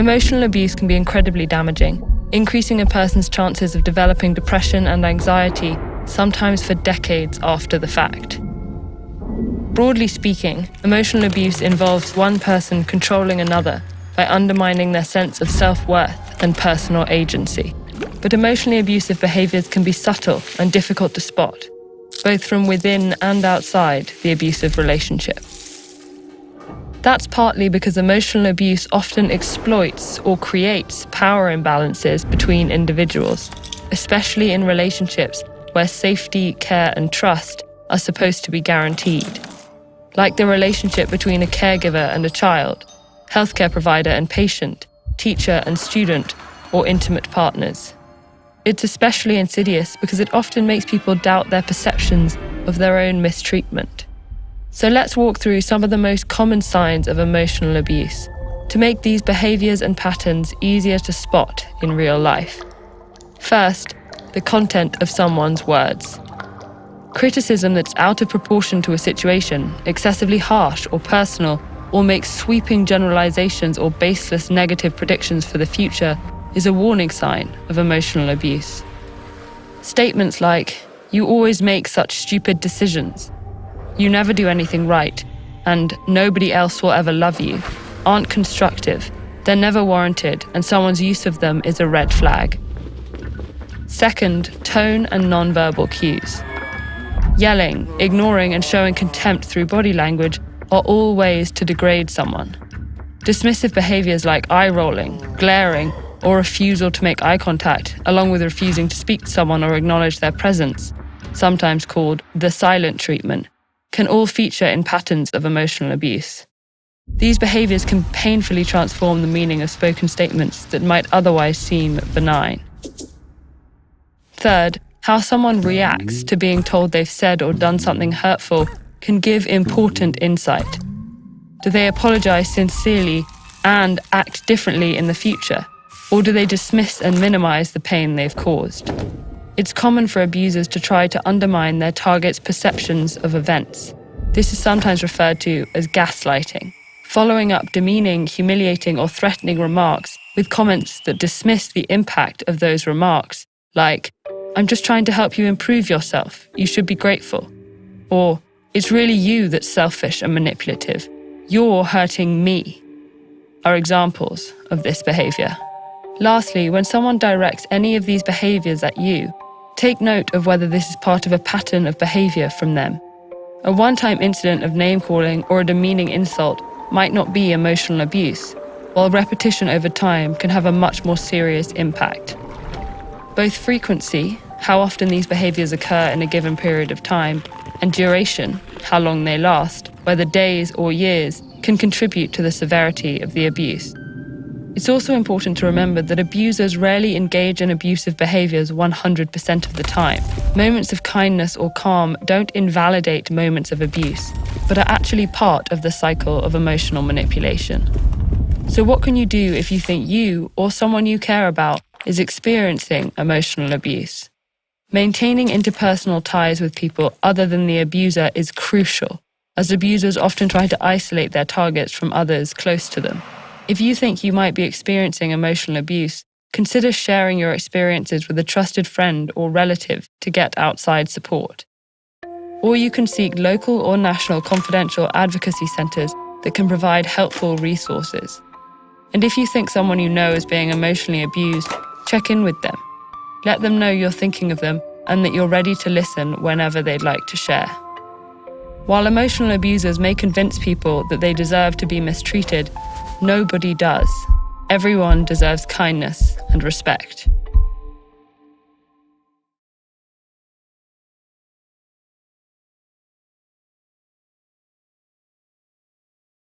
Emotional abuse can be incredibly damaging, increasing a person's chances of developing depression and anxiety, sometimes for decades after the fact. Broadly speaking, emotional abuse involves one person controlling another by undermining their sense of self-worth and personal agency. But emotionally abusive behaviours can be subtle and difficult to spot, both from within and outside the abusive relationship. That's partly because emotional abuse often exploits or creates power imbalances between individuals, especially in relationships where safety, care, and trust are supposed to be guaranteed. Like the relationship between a caregiver and a child, healthcare provider and patient, teacher and student, or intimate partners. It's especially insidious because it often makes people doubt their perceptions of their own mistreatment. So let's walk through some of the most common signs of emotional abuse to make these behaviours and patterns easier to spot in real life. First, the content of someone's words. Criticism that's out of proportion to a situation, excessively harsh or personal, or makes sweeping generalizations or baseless negative predictions for the future is a warning sign of emotional abuse. Statements like, "You always make such stupid decisions," "You never do anything right," and "Nobody else will ever love you," aren't constructive, they're never warranted, and someone's use of them is a red flag. Second, tone and non-verbal cues. Yelling, ignoring, and showing contempt through body language are all ways to degrade someone. Dismissive behaviours like eye-rolling, glaring, or refusal to make eye contact, along with refusing to speak to someone or acknowledge their presence, sometimes called the silent treatment, can all feature in patterns of emotional abuse. These behaviours can painfully transform the meaning of spoken statements that might otherwise seem benign. Third, how someone reacts to being told they've said or done something hurtful can give important insight. Do they apologise sincerely and act differently in the future? Or do they dismiss and minimise the pain they've caused? It's common for abusers to try to undermine their target's perceptions of events. This is sometimes referred to as gaslighting, following up demeaning, humiliating, or threatening remarks with comments that dismiss the impact of those remarks, like, "I'm just trying to help you improve yourself, you should be grateful," or "It's really you that's selfish and manipulative, you're hurting me," are examples of this behaviour. Lastly, when someone directs any of these behaviours at you, take note of whether this is part of a pattern of behaviour from them. A one-time incident of name-calling or a demeaning insult might not be emotional abuse, while repetition over time can have a much more serious impact. Both frequency, how often these behaviours occur in a given period of time, and duration, how long they last, whether days or years, can contribute to the severity of the abuse. It's also important to remember that abusers rarely engage in abusive behaviours 100% of the time. Moments of kindness or calm don't invalidate moments of abuse, but are actually part of the cycle of emotional manipulation. So what can you do if you think you or someone you care about is experiencing emotional abuse? Maintaining interpersonal ties with people other than the abuser is crucial, as abusers often try to isolate their targets from others close to them. If you think you might be experiencing emotional abuse, consider sharing your experiences with a trusted friend or relative to get outside support. Or you can seek local or national confidential advocacy centres that can provide helpful resources. And if you think someone you know is being emotionally abused, check in with them. Let them know you're thinking of them and that you're ready to listen whenever they'd like to share. While emotional abusers may convince people that they deserve to be mistreated, nobody does. Everyone deserves kindness and respect.